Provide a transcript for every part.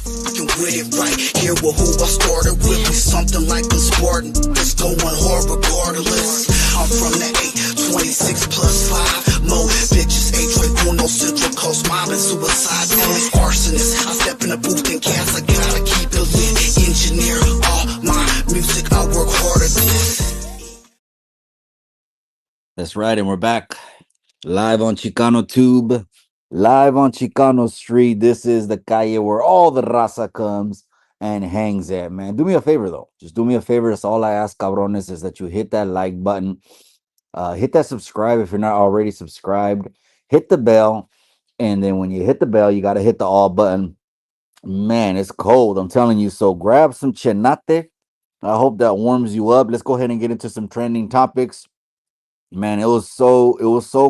fucking with it right here with who I started with. We something like a Spartan. It's going hard regardless. I'm from the 826 plus 5. Mo bitches, H1 Central Coast, mob and suicide. Else arsonist. I step in the booth and cast. I gotta keep it lit. Engineer all my music. I work hard at this. That's right, and we're back live on Chicano Tube, live on Chicano Street. This is the calle where all the raza comes and hangs at, man. Do me a favor, though. Just do me a favor. That's all I ask, cabrones, is that you hit that like button. Hit that subscribe if you're not already subscribed. Hit the bell. And then when you hit the bell, you got to hit the all button. Man, it's cold. I'm telling you. So grab some Chanate. I hope that warms you up. Let's go ahead and get into some trending topics. Man, it was so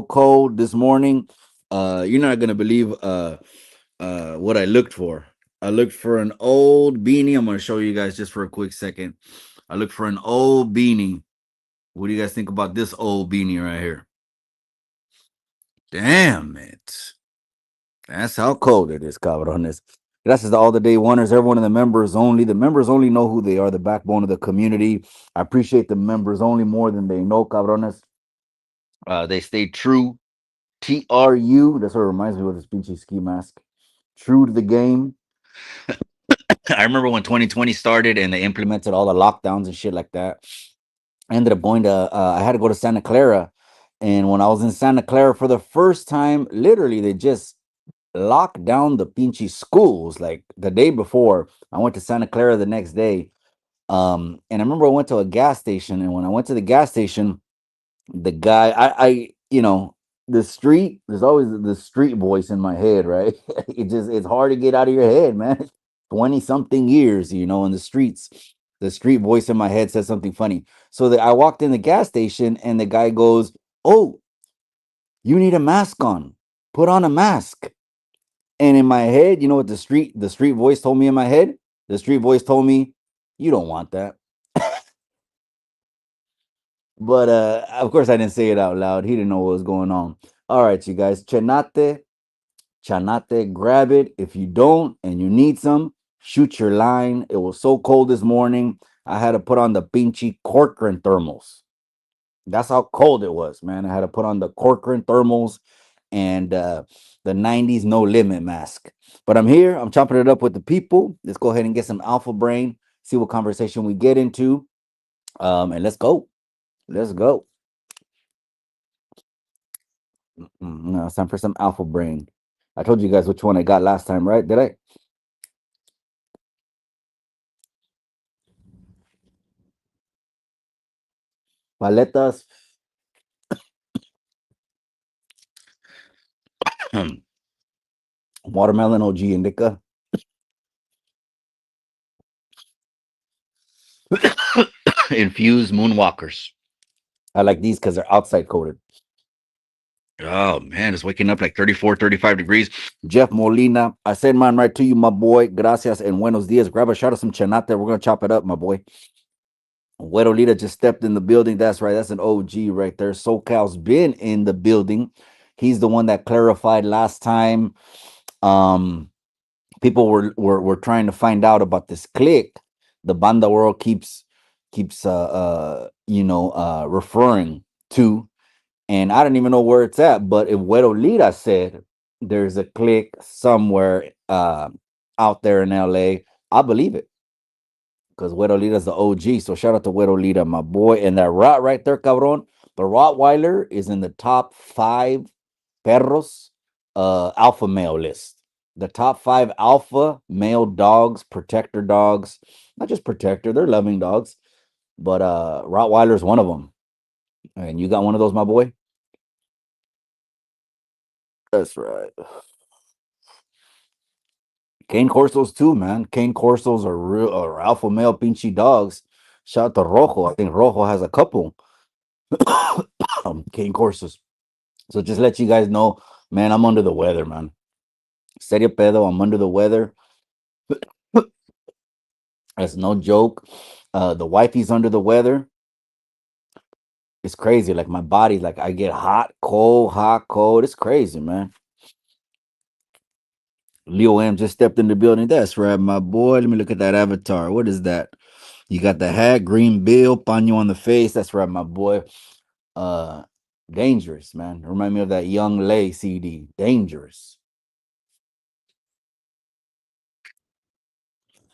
cold this morning. You're not gonna believe what I looked for. I looked for an old beanie. I'm gonna show you guys just for a quick second. I looked for an old beanie. What do you guys think about this old beanie right here? Damn it. That's how cold it is, cabrones. Gracias to all the day oneers, everyone in the members only. The members only know who they are, the backbone of the community. I appreciate the members only more than they know, cabrones. They stay true. TRU. That's what it reminds me of this pinchy ski mask. True to the game. I remember when 2020 started and they implemented all the lockdowns and shit like that. I ended up going to, I had to go to Santa Clara. And when I was in Santa Clara for the first time, literally, they just locked down the pinchy schools. Like the day before, I went to Santa Clara the next day. And I remember I went to a gas station. And when I went to the gas station, the guy the street, there's always the street voice in my head, right? It's hard to get out of your head, man. 20 something years, in the streets, the street voice in my head says something funny. So I walked in the gas station and the guy goes, "Oh, you need a mask on, put on a mask." And in my head, you know what the street voice told me in my head? The street voice told me, "You don't want that." But of course, I didn't say it out loud. He didn't know what was going on. All right, you guys, Chanate, grab it. If you don't and you need some, shoot your line. It was so cold this morning. I had to put on the pinchy Corcoran thermals. That's how cold it was, man. I had to put on the Corcoran thermals and the 90s no limit mask. But I'm here. I'm chopping it up with the people. Let's go ahead and get some alpha brain, see what conversation we get into. And let's go. Let's go. No, it's time for some alpha brain. I told you guys which one I got last time, right? Did I? Paletas. Watermelon OG Indica. Infused Moonwalkers. I like these because they're outside coated. Oh man, it's waking up like 34, 35 degrees. Jeff Molina, I said mine right to you, my boy. Gracias and buenos dias. Grab a shot of some chanate. We're gonna chop it up, my boy. Güerolita just stepped in the building. That's right. That's an OG right there. SoCal's been in the building. He's the one that clarified last time. Um, People were trying to find out about this click. The Banda world keeps referring to, and I don't even know where it's at. But if Güerolita said there's a click somewhere out there in LA, I believe it. Because Güerolita's the OG. So shout out to Güerolita, my boy. And that rat right there, cabron. The Rottweiler is in the top 5 perros alpha male list. The top 5 alpha male dogs, protector dogs. Not just protector, they're loving dogs. But Rottweiler's one of them. And you got one of those, my boy? That's right. Cane Corsos too, man. Cane Corsos are real alpha male pinchy dogs. Shout out to Rojo. I think Rojo has a couple. Cane Corsos. So just let you guys know, man, I'm under the weather, man. Serio pedo, I'm under the weather. That's no joke. The wifey's under the weather. It's crazy. Like my body, like I get hot, cold, hot, cold. It's crazy, man. Leo M just stepped in the building. That's right, my boy. Let me look at that avatar. What is that? You got the hat, green bill, paño on the face. That's right, my boy. Uh, Dangerous, man. Remind me of that Young Lay CD. Dangerous.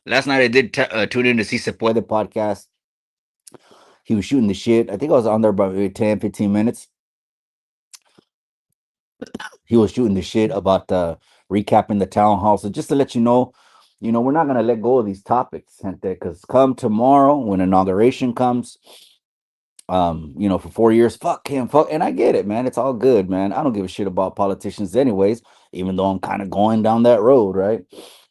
Last night I did tune in to See Se Puede podcast. He was shooting the shit. I think I was on there about maybe 10, 15 minutes. He was shooting the shit about recapping the town hall. So just to let you know, we're not gonna let go of these topics, gente, because come tomorrow when inauguration comes, you know, for 4 years, fuck him, fuck, and I get it, man. It's all good, man. I don't give a shit about politicians, anyways, even though I'm kind of going down that road, right?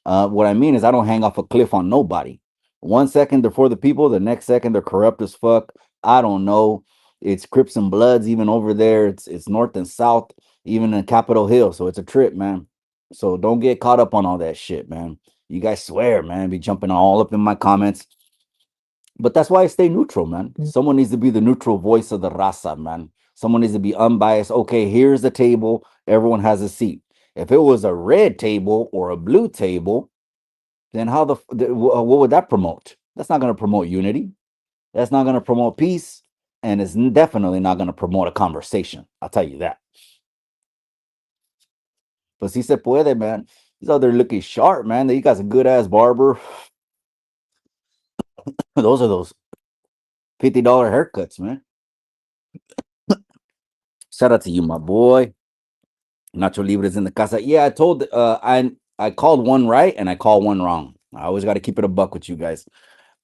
What I mean is, I don't hang off a cliff on nobody. 1 second they're for the people, the next second they're corrupt as fuck. I don't know. It's Crips and Bloods even over there. It's North and South, even in Capitol Hill. So it's a trip, man. So don't get caught up on all that shit, man. You guys swear, man, be jumping all up in my comments. But that's why I stay neutral, man. Someone needs to be the neutral voice of the raza, man. Someone needs to be unbiased. Okay, here's the table. Everyone has a seat. If it was a red table or a blue table, then what would that promote? That's not going to promote unity. That's not going to promote peace, and it's definitely not going to promote a conversation. I'll tell you that. But si se puede, man. He's out there looking sharp, man. You got a good ass barber. Those are those $50 haircuts, man. Shout out to you, my boy. Nacho Libre's in the casa. Yeah, I called one right and I called one wrong. I always got to keep it a buck with you guys.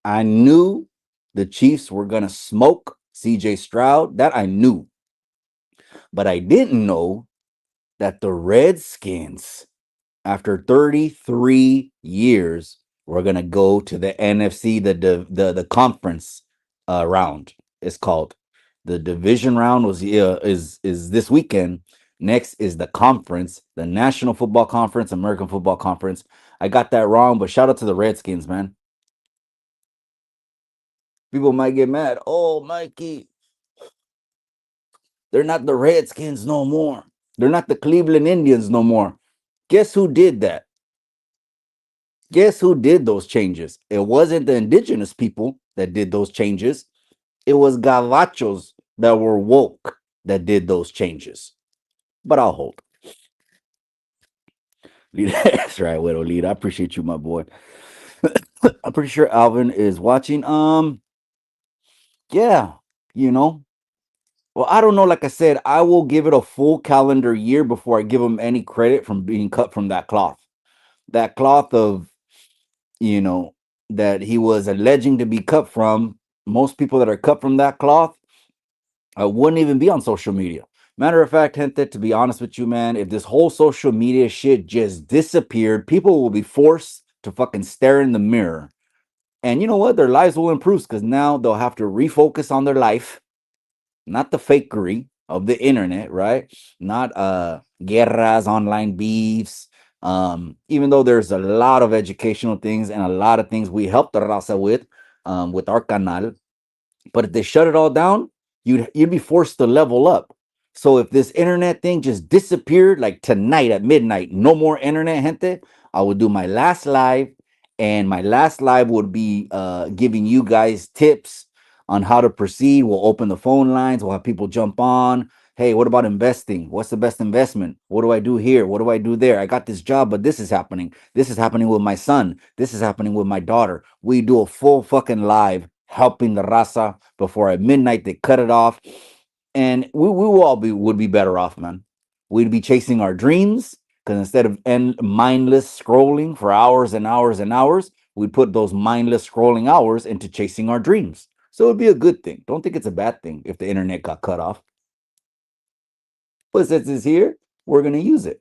I knew the Chiefs were gonna smoke CJ Stroud. That I knew. But I didn't know that the Redskins, after 33 years, were gonna go to the NFC, the conference round. It's called. The division round is this weekend. Next is the conference, the National Football Conference, American Football Conference. I got that wrong, but shout out to the Redskins, man. People might get mad. Oh, Mikey, they're not the Redskins no more. They're not the Cleveland Indians no more. Guess who did that? Guess who did those changes? It wasn't the indigenous people that did those changes. It was gavachos that were woke that did those changes. But I'll hold. That's right, Widow Lead. I appreciate you, my boy. I'm pretty sure Alvin is watching. Yeah, you know. Well, I don't know. Like I said, I will give it a full calendar year before I give him any credit from being cut from that cloth. That cloth of, you know, that he was alleging to be cut from. Most people that are cut from that cloth wouldn't even be on social media. Matter of fact, gente, to be honest with you, man, if this whole social media shit just disappeared, people will be forced to fucking stare in the mirror. And you know what? Their lives will improve because now they'll have to refocus on their life, not the fakery of the internet, right? Not guerras, online beefs. Even though there's a lot of educational things and a lot of things we help the raza with our canal, but if they shut it all down, you'd be forced to level up. So if this internet thing just disappeared like tonight at midnight, no more internet, gente, I would do my last live, and my last live would be giving you guys tips on how to proceed. We'll open the phone lines, we'll have people jump on. Hey, what about investing? What's the best investment? What do I do here? What do I do there? I got this job, but this is happening. This is happening with my son. This is happening with my daughter. We do a full fucking live helping the raza before at midnight they cut it off. And we will all would be better off, man. We'd be chasing our dreams because instead of mindless scrolling for hours and hours and hours, we'd put those mindless scrolling hours into chasing our dreams. So it'd be a good thing. Don't think it's a bad thing if the internet got cut off. But since it's here, we're gonna use it.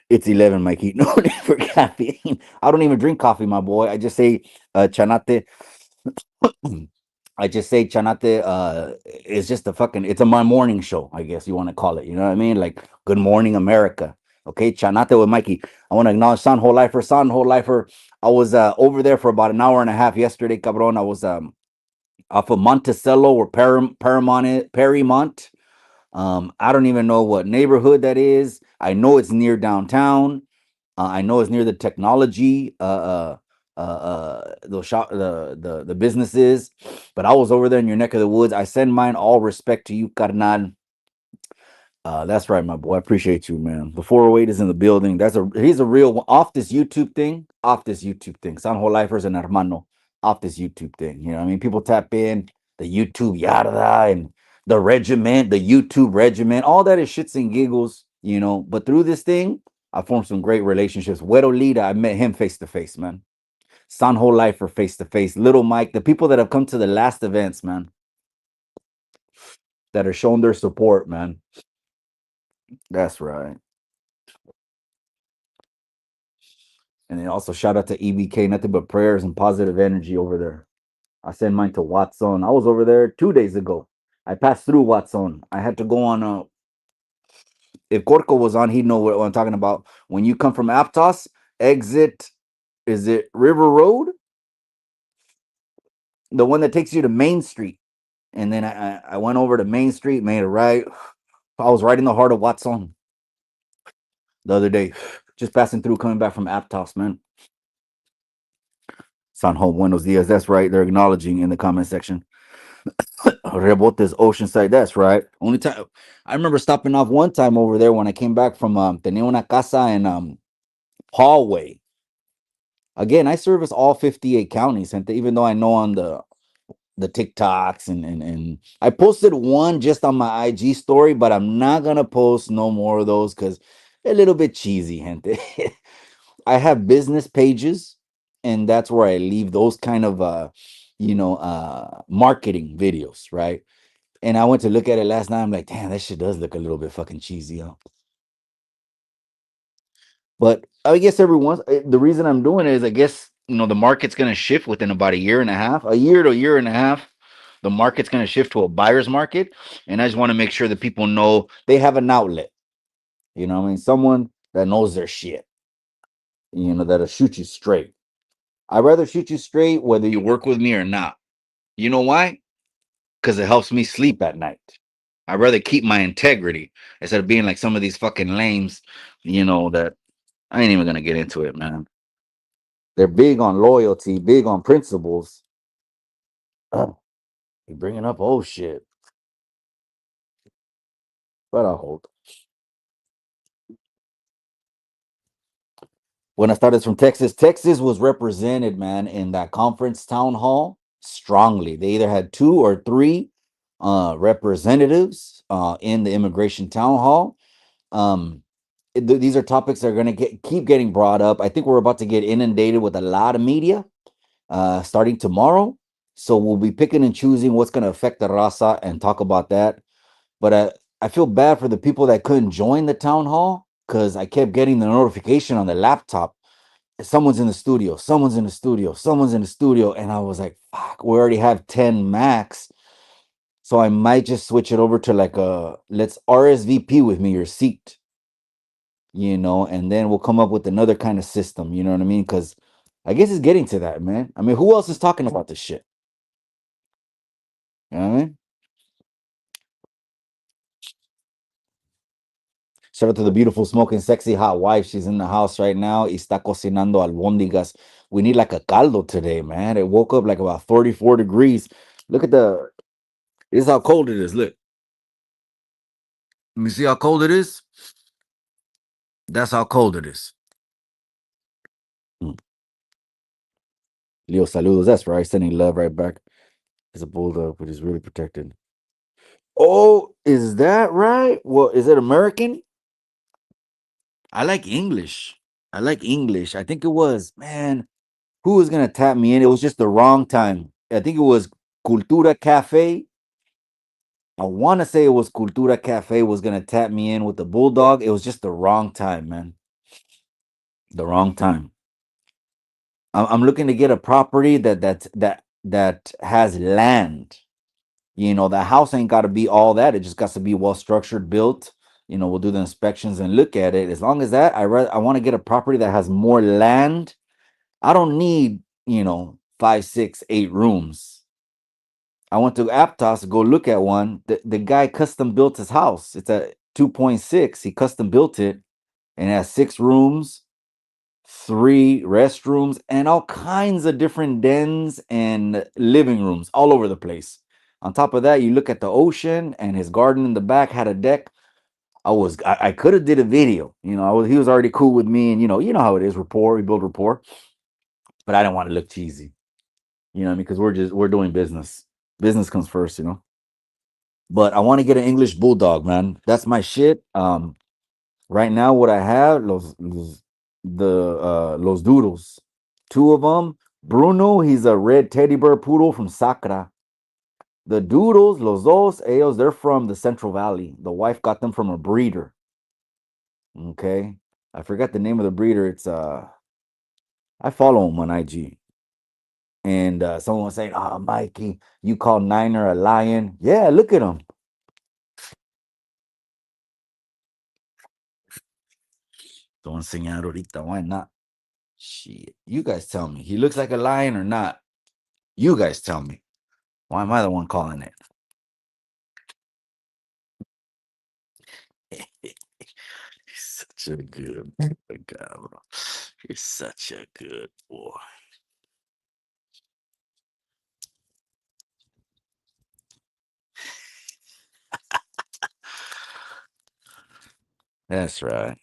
It's 11, Mikey. No need for caffeine. I don't even drink coffee, my boy. I just say chanate. I just say Chanate is just a fucking, it's a my morning show, I guess you want to call it. You know what I mean? Like Good Morning America. Okay, Chanate with Mikey. I want to acknowledge San Whole Lifer. San Whole Lifer. I was over there for about an hour and a half yesterday, cabron. I was off of Monticello or Paramount, Perrymont. I don't even know what neighborhood that is. I know it's near downtown. I know it's near the technology, those shop, the businesses. But I was over there in your neck of the woods. I send mine all respect to you, carnal. That's right, my boy. I appreciate you, man. The 408 is in the building. He's a real one. Off this YouTube thing. Off this YouTube thing. San Lifers and Hermano. Off this YouTube thing. You know what I mean? People tap in the YouTube yada and the regiment, the YouTube regiment, all that is shits and giggles, you know. But through this thing, I formed some great relationships. Güero Lida, I met him face to face, man. Sanho Lifer face to face. Little Mike, the people that have come to the last events, man, that are showing their support, man. That's right. And then also shout out to EBK, nothing but prayers and positive energy over there. I send mine to Watson. I was over there 2 days ago. I passed through Watson. I had to go on if Corco was on, he'd know what I'm talking about. When you come from Aptos, exit, is it River Road? The one that takes you to Main Street. And then I went over to Main Street, made a right. I was right in the heart of Watson the other day, just passing through, coming back from Aptos, man. Sanho, buenos dias. That's right. They're acknowledging in the comment section. Rebotes Oceanside. That's right. Only time I remember stopping off one time over there when I came back from tenía una casa in Hallway. Again, I service all 58 counties, and even though I know on the TikToks and I posted one just on my IG story, but I'm not gonna post no more of those because a little bit cheesy, gente. I have business pages, and that's where I leave those kind of marketing videos, right? And I went to look at it last night. I'm like, damn, that shit does look a little bit fucking cheesy, huh? But I guess the reason I'm doing it is I guess the market's gonna shift within about a year to a year and a half. The market's gonna shift to a buyer's market, and I just want to make sure that people know they have an outlet. You know, what I mean, someone that knows their shit. That'll shoot you straight. I'd rather shoot you straight whether you work with me or not. You know why? Because it helps me sleep at night. I'd rather keep my integrity instead of being like some of these fucking lames, that I ain't even gonna get into it, man. They're big on loyalty, big on principles. You bringing up old shit, but I'll hold. When I started from Texas, Texas was represented, man, in that conference town hall strongly. They either had two or three representatives in the immigration town hall. Um, these are topics that are going to keep getting brought up. I think we're about to get inundated with a lot of media starting tomorrow. So we'll be picking and choosing what's going to affect the raza and talk about that. But I feel bad for the people that couldn't join the town hall because I kept getting the notification on the laptop. Someone's in the studio, someone's in the studio, someone's in the studio. And I was like, fuck, we already have 10 max. So I might just switch it over to like let's RSVP with me your seat, and then we'll come up with another kind of system, you know what I mean? Because I guess it's getting to that, man. I mean, who else is talking about this shit? You know what I mean? Shout out to the beautiful, smoking, sexy, hot wife. She's in the house right now. Está cocinando albóndigas. We need like a caldo today, man. It woke up like about 34 degrees. Look at this is how cold it is. Look. Let me see how cold it is. That's how cold it is. Mm. Leo saludos. That's right. Sending love right back. It's a bulldog, but he's really protected. Oh, is that right? Well, is it American? I like English. I like English. I think it was, man, who was gonna tap me in? It was just the wrong time. I think it was Cultura Cafe. I want to say it was Cultura Cafe was gonna tap me in with the bulldog. It was just the wrong time, man. The wrong time. I'm looking to get a property that has land. The house ain't got to be all that. It just got to be well structured, built. We'll do the inspections and look at it. As long as that, I want to get a property that has more land. I don't need 5, 6, 8 rooms. I went to Aptos to go look at one. The guy custom built his house. It's a 2.6. He custom built it and it has 6 rooms, 3 restrooms, and all kinds of different dens and living rooms all over the place. On top of that, you look at the ocean, and his garden in the back had a deck. I could have did a video. He was already cool with me, and you know how it is, rapport. We build rapport, but I didn't want to look cheesy. Because we're doing business. Business comes first. But I want to get an English bulldog, man. That's my shit. Right now, what I have, los doodles, 2 of them. Bruno, he's a red teddy bear poodle from Sacra. The doodles, los dos, ellos, they're from the Central Valley. The wife got them from a breeder. Okay, I forgot the name of the breeder. It's I follow him on IG, and someone was saying, "Ah, Mikey, you call Niner a lion?" Yeah, look at him. Don't enseñar ahorita. Why not? Shit, you guys tell me. He looks like a lion or not? You guys tell me. Why am I the one calling it? You're such a good boy, cabrón. You're such a good boy. That's right.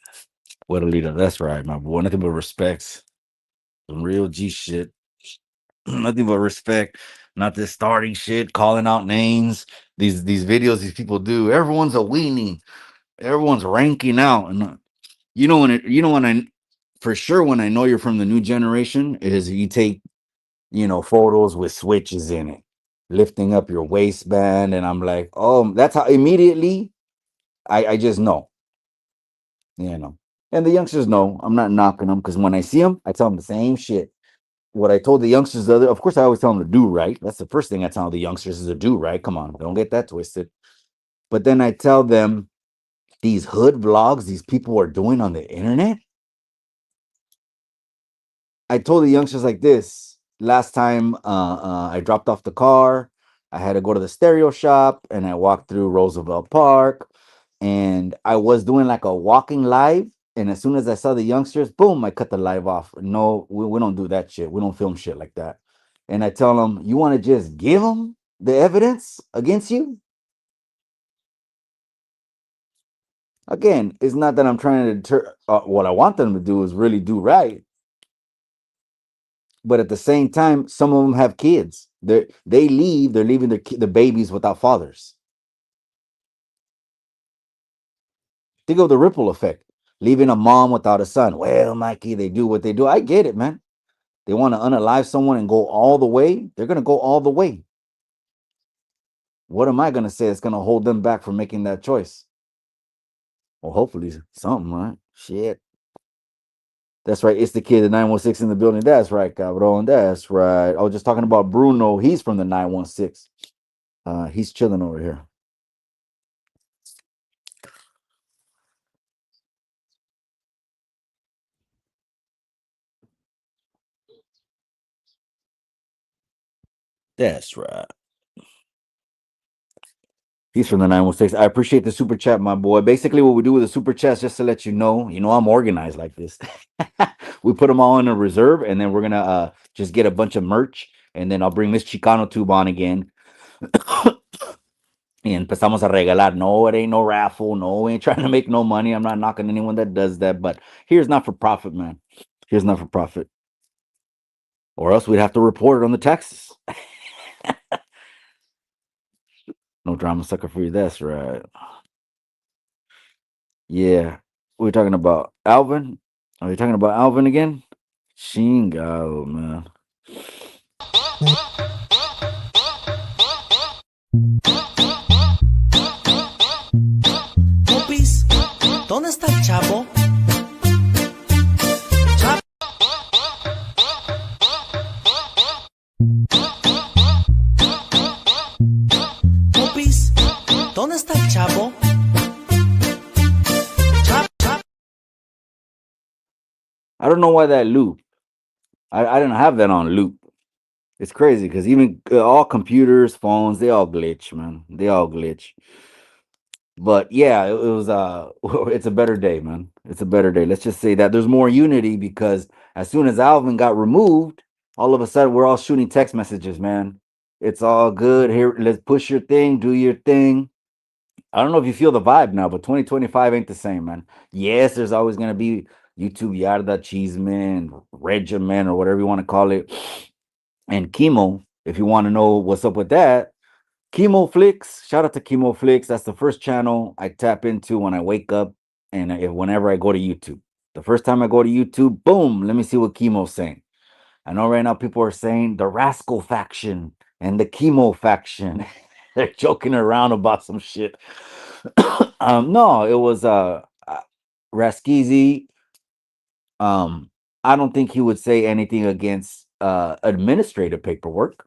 What a leader. That's right, my boy. Nothing but respects. Some real G shit. Nothing but respect. Not this starting shit, calling out names. These videos these people do. Everyone's a weenie. Everyone's ranking out. And when I for sure when I know you're from the new generation is you take photos with switches in it, lifting up your waistband, and I'm like, oh, that's how immediately I just know, and the youngsters know. I'm not knocking them because when I see them, I tell them the same shit. What I told the youngsters of course, I always tell them to do right. That's the first thing I tell the youngsters is to do right. Come on, don't get that twisted. But then I tell them these hood vlogs these people are doing on the internet. I told the youngsters like this last time. I dropped off the car. I had to go to the stereo shop, and I walked through Roosevelt Park, and I was doing like a walking live. And as soon as I saw the youngsters, boom, I cut the live off. No, we don't do that shit. We don't film shit like that. And I tell them, you want to just give them the evidence against you? Again, it's not that I'm trying to deter. What I want them to do is really do right. But at the same time, some of them have kids. They leave. They're leaving the babies without fathers. Think of the ripple effect. Leaving a mom without a son. Well, Mikey, they do what they do. I get it, man. They want to unalive someone and go all the way. They're gonna go all the way. What am I gonna say that's gonna hold them back from making that choice? Well, hopefully something, right? Shit. That's right. It's the kid, the 916 in the building. That's right, cabron. That's right. I was just talking about Bruno. He's from the 916. He's chilling over here. That's right. He's from the 916. I appreciate the super chat, my boy. Basically, what we do with the super chats, just to let you know, I'm organized like this. We put them all in a reserve, and then we're gonna just get a bunch of merch, and then I'll bring this Chicano tube on again. And empezamos a regalar. No, it ain't no raffle. No, we ain't trying to make no money. I'm not knocking anyone that does that, but here's not for profit, man. Here's not for profit. Or else we'd have to report it on the taxes. No drama sucker for you. That's right. Yeah. We're talking about Alvin. Are you talking about Alvin again? Chingado, man. Pupis, ¿dónde está el chavo? Pupis, ¿dónde está el chavo? I don't know why that loop. I didn't have that on loop. It's crazy because even all computers, phones, they all glitch, man. They all glitch. But yeah, it was it's a better day, man. It's a better day. Let's just say that there's more unity because as soon as Alvin got removed, all of a sudden we're all shooting text messages, man. It's all good. Here, let's push your thing, do your thing. I don't know if you feel the vibe now, but 2025 ain't the same, man. Yes, there's always gonna be YouTube Yarda Cheeseman, Regimen, or whatever you want to call it, and Chemo. If you want to know what's up with that, Chemo Flicks. Shout out to Chemo Flicks. That's the first channel I tap into when I wake up and whenever I go to YouTube. The first time I go to YouTube, boom, let me see what Chemo's saying. I know right now people are saying the Rascal faction and the Chemo faction. They're joking around about some shit. No, it was Raskizi. Um, I don't think he would say anything against administrative paperwork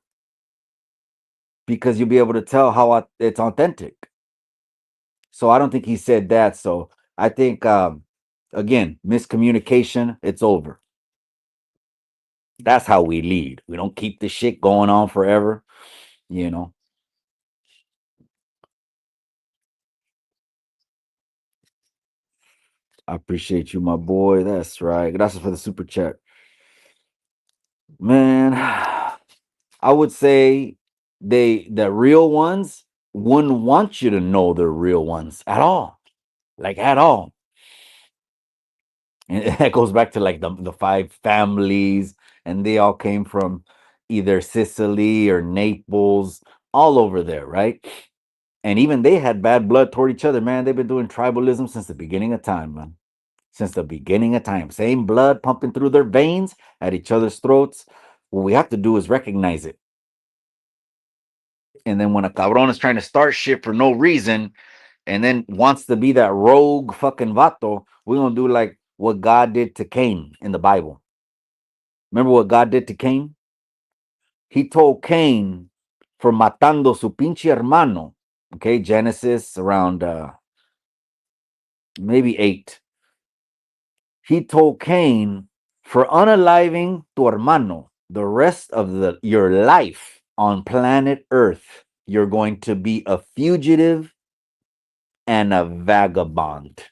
because you'll be able to tell how it's authentic. So I don't think he said that. So I think again, miscommunication, it's over. That's how we lead. We don't keep the shit going on forever, you know. I appreciate you, my boy. That's right. Gracias for the super chat. Man, I would say the real ones wouldn't want you to know they're real ones at all. Like at all. And that goes back to like the five families, and they all came from either Sicily or Naples, all over there, right? And even they had bad blood toward each other, man. They've been doing tribalism since the beginning of time, man. Since the beginning of time. Same blood pumping through their veins at each other's throats. What we have to do is recognize it. And then when a cabron is trying to start shit for no reason and then wants to be that rogue fucking vato, we're going to do like what God did to Cain in the Bible. Remember what God did to Cain? He told Cain for matando su pinche hermano. Okay, Genesis around maybe 8. He told Cain for unaliving tu hermano the rest of your life on planet Earth. You're going to be a fugitive and a vagabond.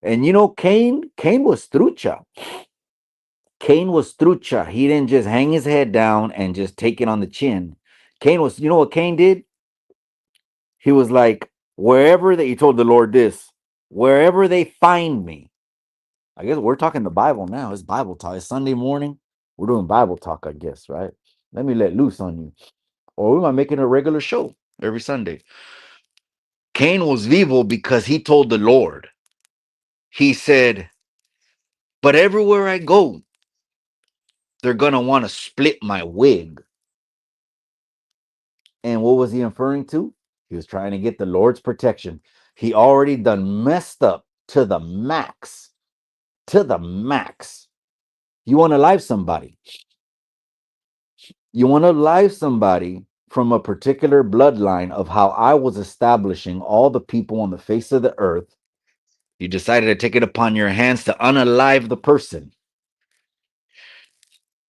And you know, Cain was trucha. Cain was trucha. He didn't just hang his head down and just take it on the chin. Cain was, you know what Cain did? He was like, wherever that he told the Lord this, wherever they find me. I guess we're talking the Bible now. It's Bible talk. It's Sunday morning. We're doing Bible talk, I guess, right? Let me let loose on you. Or we might make it a regular show every Sunday. Cain was vivo because he told the Lord. He said, but everywhere I go, they're going to want to split my wig. And what was he inferring to? He was trying to get the Lord's protection. He already done messed up to the max. To the max. You want to live somebody. You want to live somebody from a particular bloodline of how I was establishing all the people on the face of the earth. You decided to take it upon your hands to unalive the person.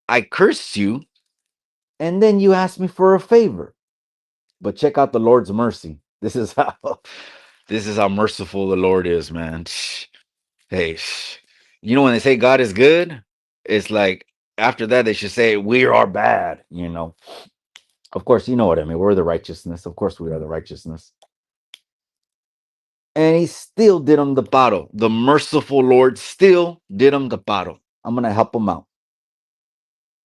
I cursed you, and then you asked me for a favor. But check out the Lord's mercy. This is how merciful the Lord is, man. Hey, you know when they say God is good, it's like after that they should say we are bad, you know. Of course, you know what I mean. We're the righteousness. Of course, we are the righteousness. And he still did him the paro. The merciful Lord still did him the paro. I'm gonna help him out.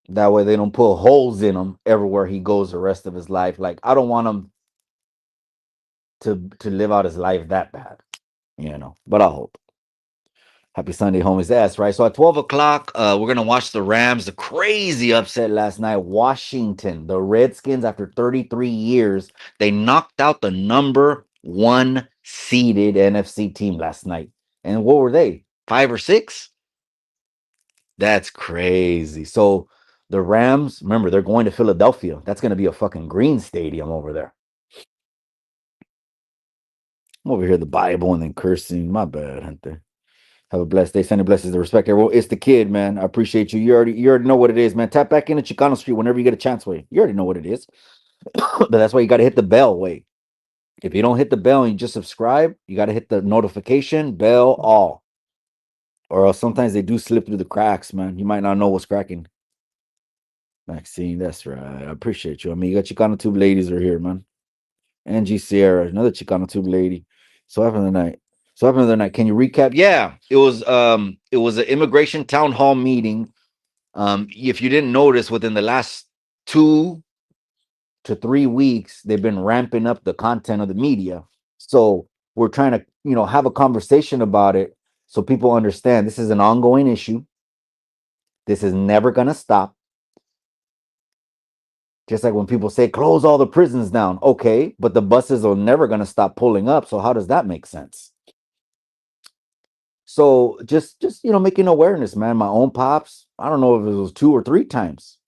That way they don't put holes in him everywhere he goes the rest of his life. Like I don't want him to live out his life that bad, you know. But I hope. Happy Sunday, homies. That's right. So at 12 o'clock, we're going to watch the Rams. The crazy upset last night. Washington, the Redskins, after 33 years, they knocked out the number one seeded NFC team last night. And what were they? 5 or 6? That's crazy. So the Rams, remember, they're going to Philadelphia. That's going to be a fucking green stadium over there. I'm over here, the Bible, and then cursing. My bad, Hunter. Have a blessed day. Sending blessings to respect everyone. It's the kid, man. I appreciate you. You already know what it is, man. Tap back into Chicano Street whenever you get a chance. Way you already know what it is. But that's why you got to hit the bell. Way if you don't hit the bell and you just subscribe, you got to hit the notification bell all, or else sometimes they do slip through the cracks, man. You might not know what's cracking. Maxine, that's right. I appreciate you. I mean, you got Chicano Tube ladies are here, man. Angie Sierra, another Chicano Tube lady. So happened the night. So happened the other night. Can you recap? Yeah, it was an immigration town hall meeting. If you didn't notice, within the last 2 to 3 weeks, they've been ramping up the content of the media. So we're trying to, have a conversation about it so people understand this is an ongoing issue. This is never gonna stop. Just like when people say close all the prisons down. Okay, but the buses are never gonna stop pulling up. So how does that make sense? So just making awareness, man. My own pops, I don't know if it was 2 or 3 times,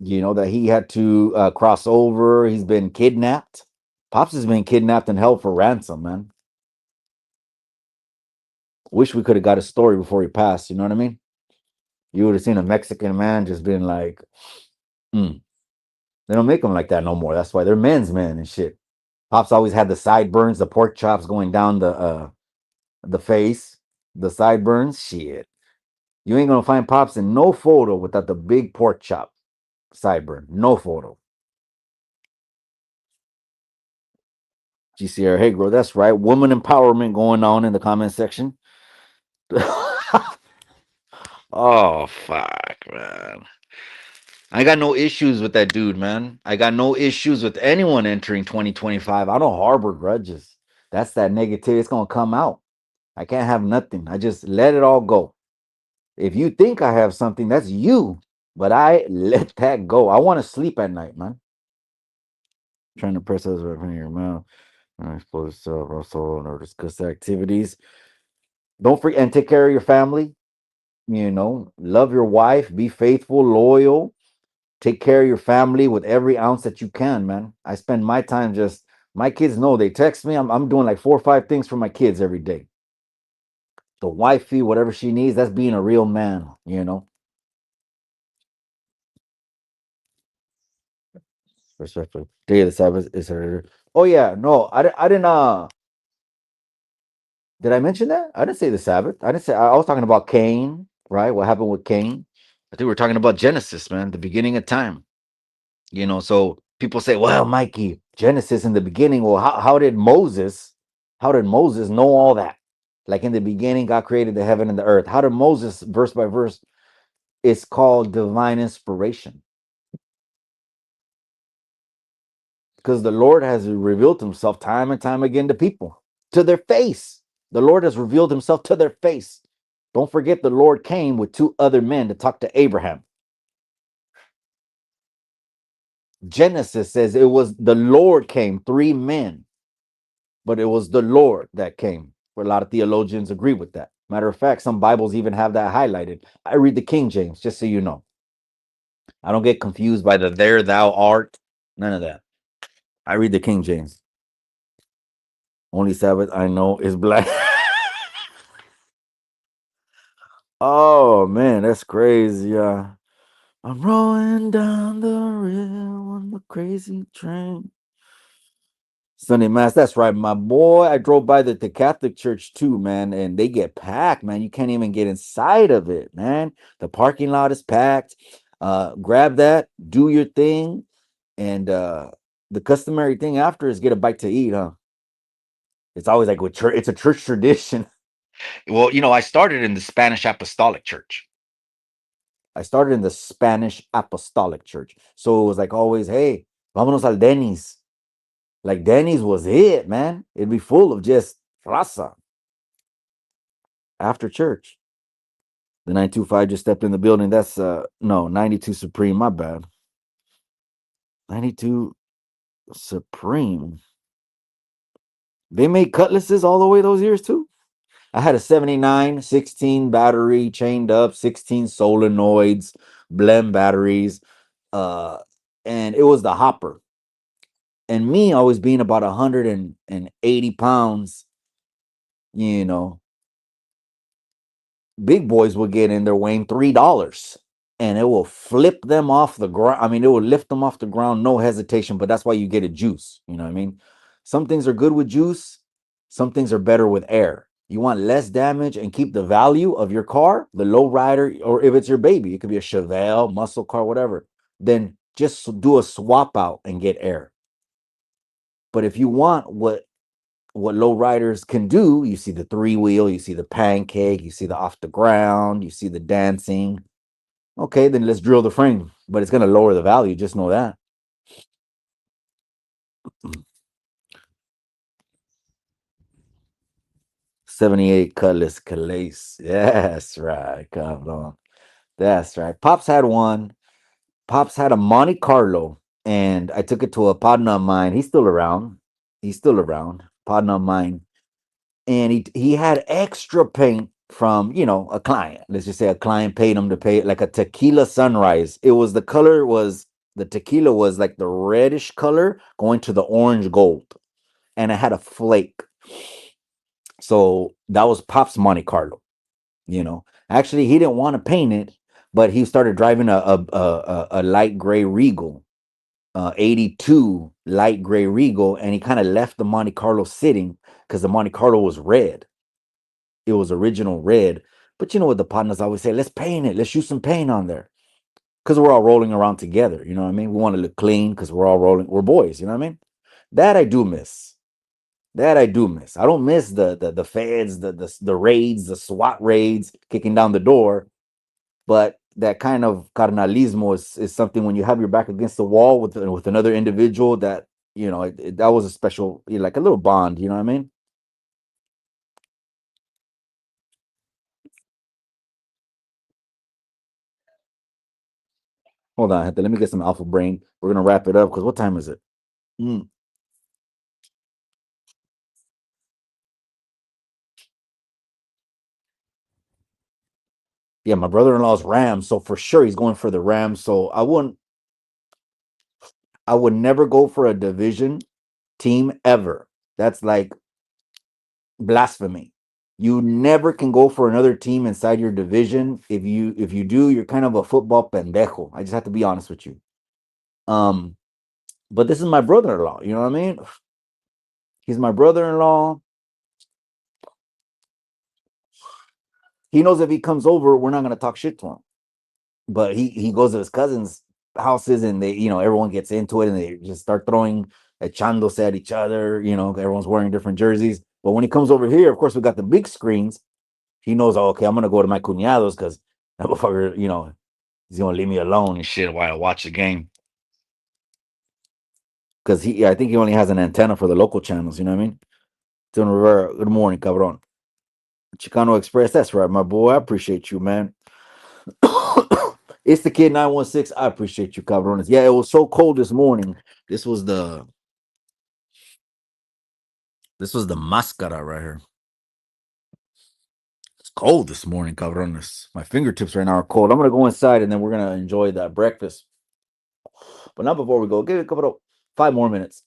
that he had to cross over. He's been kidnapped. Pops has been kidnapped and held for ransom, man. Wish we could have got a story before he passed. You know what I mean? You would have seen a Mexican man just being like, mm. They don't make them like that no more. That's why they're men's men and shit. Pops always had the sideburns, the pork chops going down the face, the sideburns. Shit, you ain't gonna find Pops in no photo without the big pork chop sideburn. No photo. GCR, hey, bro, that's right. Woman empowerment going on in the comment section. Oh, fuck, man. I got no issues with that dude, man. I got no issues with anyone entering 2025. I don't harbor grudges. That's that negativity. It's going to come out. I can't have nothing. I just let it all go. If you think I have something, that's you. But I let that go. I want to sleep at night, man. Trying to press those right in your mouth. Expose yourself also or discuss activities. Don't forget and take care of your family. Love your wife, be faithful, loyal, take care of your family with every ounce that you can, man. I spend my time my kids know they text me. I'm doing like 4 or 5 things for my kids every day. The wifey, whatever she needs, that's being a real man. Respectfully. Day of the Sabbath is her. Oh yeah, no, I didn't did I mention that? I didn't say the Sabbath. I didn't say I was talking about Cain, right? What happened with Cain? I think we're talking about Genesis, man, the beginning of time. So people say, well, Mikey, Genesis in the beginning. Well, how did Moses know all that? Like in the beginning, God created the heaven and the earth. How did Moses, verse by verse? It's called divine inspiration. Because the Lord has revealed himself time and time again to people, to their face. The Lord has revealed himself to their face. Don't forget the Lord came with 2 other men to talk to Abraham. Genesis says it was the Lord came, 3 men, but it was the Lord that came. Where a lot of theologians agree with that. Matter of fact, some Bibles even have that highlighted. I read the King James, just so you know. I don't get confused by the there thou art. None of that. I read the King James. Only Sabbath I know is black. Oh man, that's crazy. Yeah. I'm rolling down the rail on the crazy train. Sunday Mass, that's right, my boy. I drove by the Catholic church too, man, and they get packed, man. You can't even get inside of it, man. The parking lot is packed. Grab that, do your thing, and the customary thing after is get a bite to eat, huh? It's always like with church, it's a church tradition. Well, I started in the Spanish Apostolic Church. I started in the Spanish Apostolic Church. So it was like always, hey, vámonos al Denny's. Like Denny's was it, man. It'd be full of just raza after church. The 925 just stepped in the building. That's no 92 Supreme, my bad. 92 Supreme. They made cutlasses all the way those years too. I had a 79 16 battery chained up, 16 solenoids, blend batteries, and it was the hopper. And me always being about 180 pounds, you know, big boys will get in there weighing $3 and it will flip them off the ground. I mean, it will lift them off the ground, no hesitation. But that's why you get a juice. You know what I mean? Some things are good with juice, some things are better with air. You want less damage and keep the value of your car, the lowrider, or if it's your baby, it could be a Chevelle, muscle car, whatever. Then just do a swap out and get air. But if you want what low riders can do, you see the three wheel, you see the pancake, you see the off the ground, you see the dancing. Okay, then let's drill the frame, but it's going to lower the value. Just know that. 78 Cutlass Calais. Yes, right. Come on. That's right. Pops had one. Pops had a Monte Carlo, and I took it to a partner of mine. He's still around. He's still around. Partner of mine. And he had extra paint from a client. Let's just say a client paid him to pay like a tequila sunrise. It was the tequila was like the reddish color going to the orange gold, and it had a flake. So that was Pop's Monte Carlo. Actually, he didn't want to paint it, but he started driving a light gray Regal, 82 light gray Regal, and he kind of left the Monte Carlo sitting because the Monte Carlo was red. It was original red. But you know what the partners always say? Let's paint it. Let's shoot some paint on there. Because we're all rolling around together. You know what I mean? We want to look clean because we're all rolling. We're boys. You know what I mean? That I do miss. That I do miss. I don't miss the feds, the raids, the SWAT raids kicking down the door. But that kind of carnalismo is something when you have your back against the wall with another individual that, that was a special, like a little bond. You know what I mean? Hold on, let me get some alpha brain. We're gonna wrap it up because what time is it? Mm. Yeah, my brother-in-law's Rams, so for sure he's going for the Rams. So I would never go for a division team ever. That's like blasphemy. You never can go for another team inside your division. If you do, you're kind of a football pendejo. I just have to be honest with you. Um, but this is my brother-in-law. You know what I mean? He's my brother-in-law. He knows if he comes over, we're not gonna talk shit to him. But he goes to his cousins' houses and they, everyone gets into it and they just start throwing echándose at each other. Everyone's wearing different jerseys. But when he comes over here, of course, we got the big screens. He knows, oh, okay, I'm gonna go to my cuñados because that motherfucker, he's gonna leave me alone and shit while I watch the game. Because I think he only has an antenna for the local channels. You know what I mean? Don Rivera, good morning, cabron. Chicano Express, that's right, my boy. I appreciate you, man. It's the kid 916. I appreciate you, cabrones. Yeah, it was so cold this morning. This was the mascara right here. It's cold this morning, cabrones. My fingertips right now are cold. I'm gonna go inside and then we're gonna enjoy that breakfast. But not before we go. Give it a couple of 5 more minutes.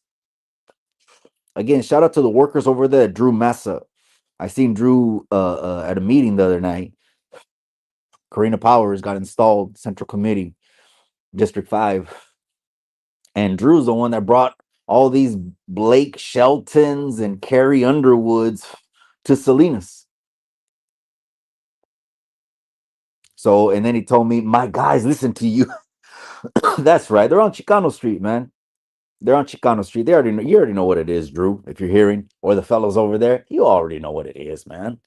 Again, shout out to the workers over there, Drew Massa. I seen Drew at a meeting the other night. Karina Powers got installed, Central Committee, District 5. And Drew's the one that brought all these Blake Sheltons and Carrie Underwoods to Salinas. So, and then he told me, my guys listen to you. That's right. They're on Chicano Street, man. They're on Chicano Street. You already know what it is, Drew. If you're hearing, or the fellows over there, you already know what it is, man.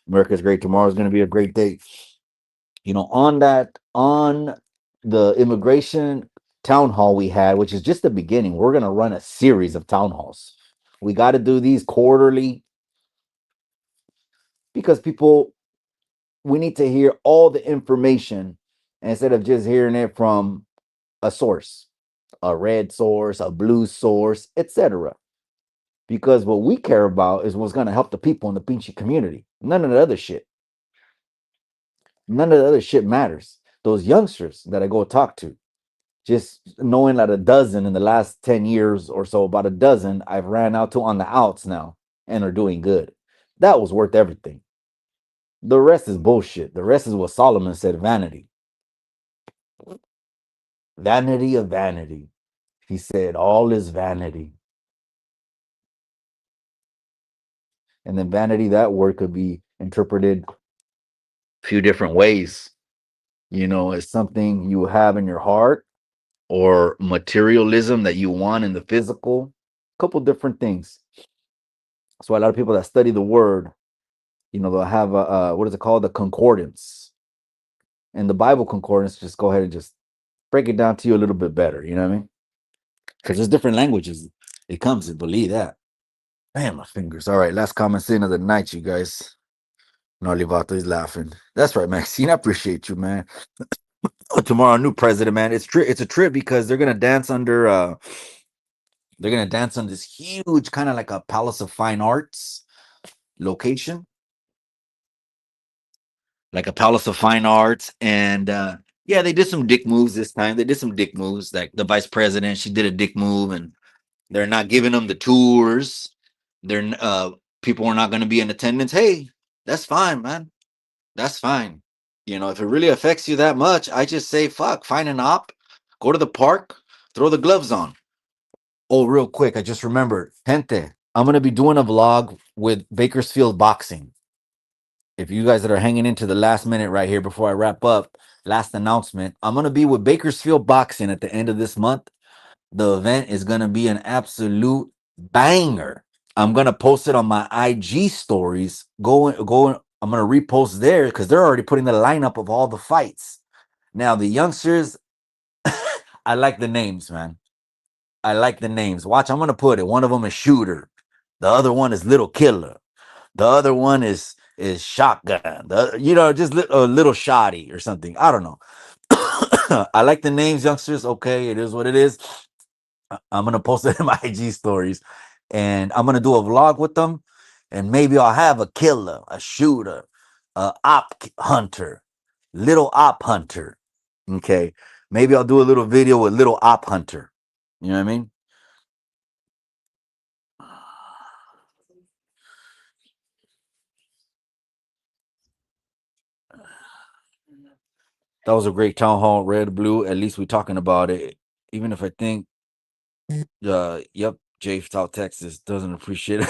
America's great. Tomorrow's going to be a great day. On the immigration town hall we had, which is just the beginning, we're going to run a series of town halls. We got to do these quarterly because we need to hear all the information instead of just hearing it from a source, a red source, a blue source, etc. Because what we care about is what's going to help the people in the Pinchy community. None of the other shit. None of the other shit matters. Those youngsters that I go talk to, Just knowing that a dozen in the last 10 years or so, about a dozen, I've ran out to on the outs now and are doing good. That was worth everything. The rest is bullshit. The rest is what Solomon said, vanity. Vanity of vanity. He said, all is vanity. And then vanity, that word could be interpreted a few different ways. You know, as something you have in your heart or materialism that you want in the physical. A couple different things. So a lot of people that study the word, you know, they'll have a what is it called? The concordance. And the Bible concordance, just go ahead and just break it down to you a little bit better. You know what I mean? Because there's different languages. It comes to believe that. Man, my fingers. All right, last comment sin of the night, you guys. No, Livato is laughing. That's right, Maxine. I appreciate you, man. Oh, tomorrow, new president, man. It's a trip because they're gonna dance on this huge kind of like a Palace of Fine Arts location, like a Palace of Fine Arts, and yeah, they did some dick moves this time. They did some dick moves. Like the vice president, she did a dick move, and they're not giving them the tours. They're people are not going to be in attendance. Hey, that's fine, man. That's fine. You know, if it really affects you that much, I just say fuck. Find an op, go to the park, throw the gloves on. Oh, real quick, I just remembered, gente. I'm gonna be doing a vlog with Bakersfield Boxing. If you guys that are hanging into the last minute right here before I wrap up, last announcement, I'm gonna be with Bakersfield Boxing at the end of this month. The event is gonna be an absolute banger. I'm gonna post it on my IG stories. Go. I'm gonna repost there because they're already putting the lineup of all the fights. Now the youngsters, I like the names, man. I like the names. Watch, I'm gonna put it. One of them is Shooter. The other one is Little Killer. The other one is Shotgun. You know, just a little shoddy or something. I don't know. I like the names, youngsters. Okay, it is what it is. I'm gonna post it in my IG stories, and I'm gonna do a vlog with them, and maybe I'll have a killer, a shooter, a op hunter, little op hunter. Okay, maybe I'll do a little video with little op hunter. You know what I mean? That was a great town hall, red, blue. At least we're talking about it. Even if I think, yep, Jay, South Texas doesn't appreciate it.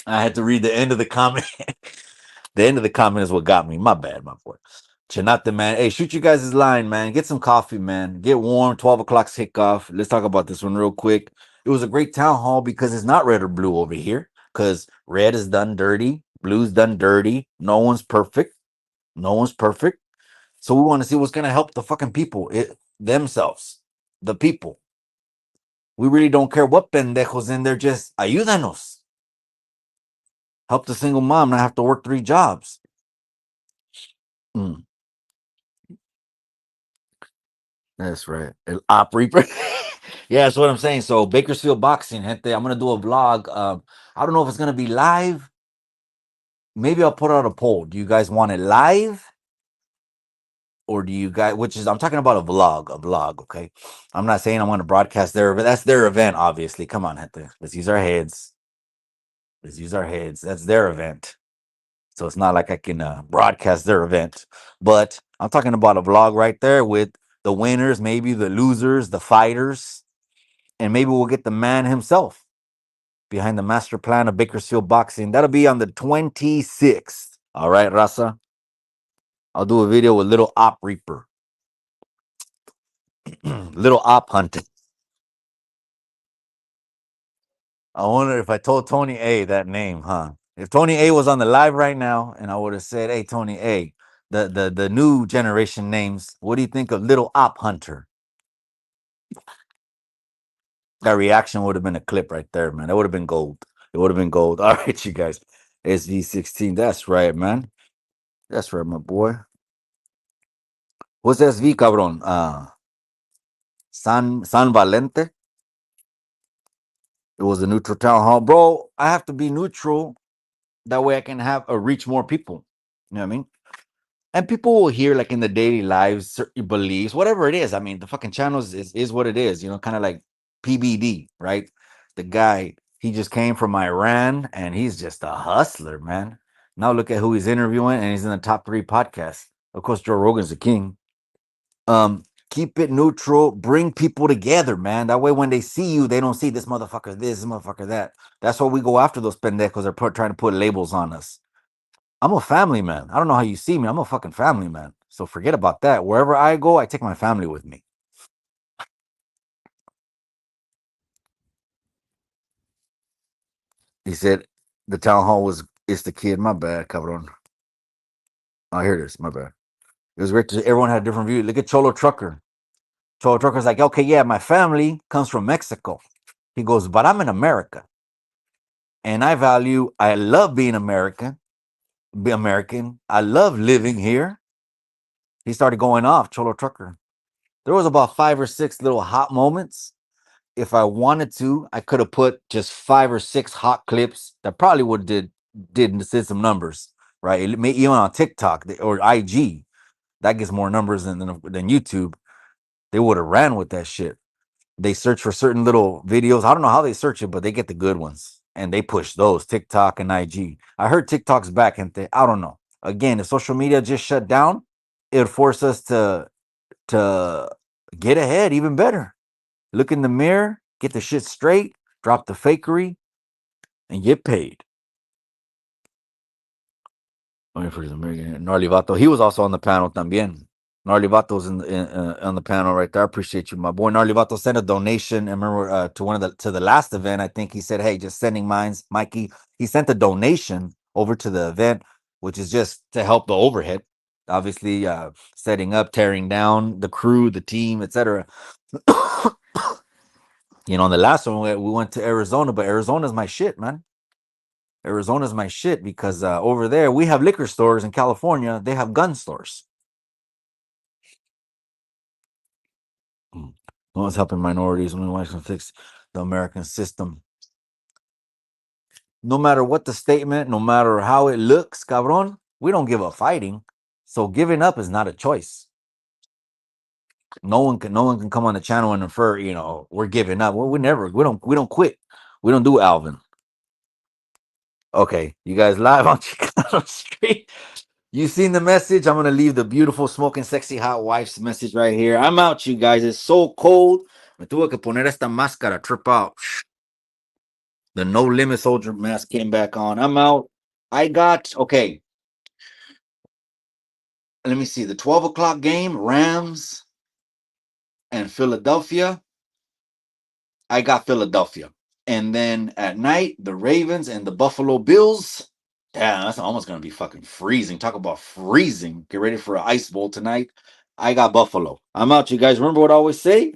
I had to read the end of the comment. The end of the comment is what got me. My bad, my boy. Chanate, man. Hey, shoot you guys' line, man. Get some coffee, man. Get warm. 12 o'clock kickoff. Let's talk about this one real quick. It was a great town hall because it's not red or blue over here. Because red is done dirty, blue's done dirty. No one's perfect. No one's perfect. So we want to see what's going to help the fucking people themselves, the people. We really don't care what pendejos in there. Just ayúdanos. Help the single mom not have to work 3 jobs. Mm, that's right. El Op Reaper. Yeah, that's what I'm saying. So Bakersfield Boxing, gente. I'm gonna do a vlog. I don't know if it's gonna be live. Maybe I'll put out a poll. Do you guys want it live? Or do you guys, which is, I'm talking about a vlog, okay? I'm not saying I'm going to broadcast their event. That's their event, obviously. Come on, gente. Let's use our heads. Let's use our heads. That's their event. So it's not like I can broadcast their event. But I'm talking about a vlog right there with the winners, maybe the losers, the fighters, and maybe we'll get the man himself behind the master plan of Bakersfield Boxing. That'll be on the 26th. All right, Raza. I'll do a video with Little Op Reaper. Little Op Hunter. I wonder if I told Tony A that name, huh? If Tony A was on the live right now and I would have said, hey, Tony A, the new generation names, what do you think of Little Op Hunter? That reaction would have been a clip right there, man. That would have been gold. It would have been gold. All right, you guys. SV16. That's right, man. That's right, my boy. What's SV, cabron? San Valente. It was a neutral town hall. Bro, I have to be neutral. That way I can have reach more people. You know what I mean? And people will hear like in the daily lives, certain beliefs, whatever it is. I mean, the fucking channels is what it is, you know, kind of like PBD, right? The guy, he just came from Iran and he's just a hustler, man. Now look at who he's interviewing, and he's in the top 3 podcasts. Of course, Joe Rogan's the king. Keep it neutral, bring people together, man. That way, when they see you, they don't see this motherfucker this motherfucker that. That's why we go after those pendejos. They're trying to put labels on us. I'm a family man. I don't know how you see me. I'm a fucking family man. So forget about that. Wherever I go, I take my family with me. He said the town hall was it's the kid. My bad, cabron. Oh, here it is. My bad. It was great to everyone had a different view. Look at Cholo Trucker. Cholo Trucker's like, okay, yeah, my family comes from Mexico. He goes, but I'm in America. And I love being be American. I love living here. He started going off, Cholo Trucker. There was about 5 or 6 little hot moments. If I wanted to, I could have put just 5 or 6 hot clips that probably would did some numbers, right? It may, even on TikTok or IG, that gets more numbers than YouTube. They would have ran with that shit. They search for certain little videos. I don't know how they search it, but they get the good ones and they push those TikTok and IG. I heard TikTok's back, and I don't know. Again, if social media just shut down, it would force us to get ahead even better. Look in the mirror, get the shit straight, drop the fakery, and get paid. Gnarly Vato, he was also on the panel también. Gnarly Vato's on the panel right there. I appreciate you, my boy. Gnarly Vato sent a donation. I remember to the last event. I think he said, "Hey, just sending mines, Mikey." He sent a donation over to the event, which is just to help the overhead. Obviously, setting up, tearing down the crew, the team, etc. You know, on the last one we went to Arizona, but Arizona's my shit, man. Arizona's my shit because over there we have liquor stores. In California, they have gun stores. No one's helping minorities. Only one can fix the American system. No matter what the statement, no matter how it looks, cabron, we don't give up fighting. So giving up is not a choice. No one can come on the channel and infer, you know, we're giving up. Well, we don't quit. We don't do Alvin. Okay, you guys live on Chicano Street. You seen the message? I'm gonna leave the beautiful, smoking, sexy, hot wife's message right here. I'm out, you guys. It's so cold. Me tuve que poner esta máscara. Trip out. The No Limit Soldier mask came back on. I'm out. I got okay. Let me see the 12 o'clock game, Rams and Philadelphia. I got Philadelphia. And then at night, the Ravens and the Buffalo Bills. Damn, that's almost gonna be fucking freezing. Talk about freezing. Get ready for an ice bowl tonight. I got Buffalo. I'm out, you guys. Remember what I always say?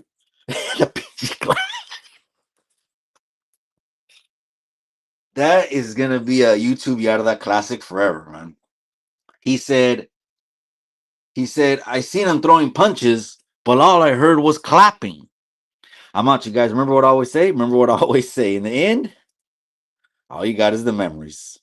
That is gonna be a YouTube Yada That classic forever, man. He said, I seen him throwing punches, but all I heard was clapping. I'm out, you guys. Remember what I always say? Remember what I always say. In the end, all you got is the memories.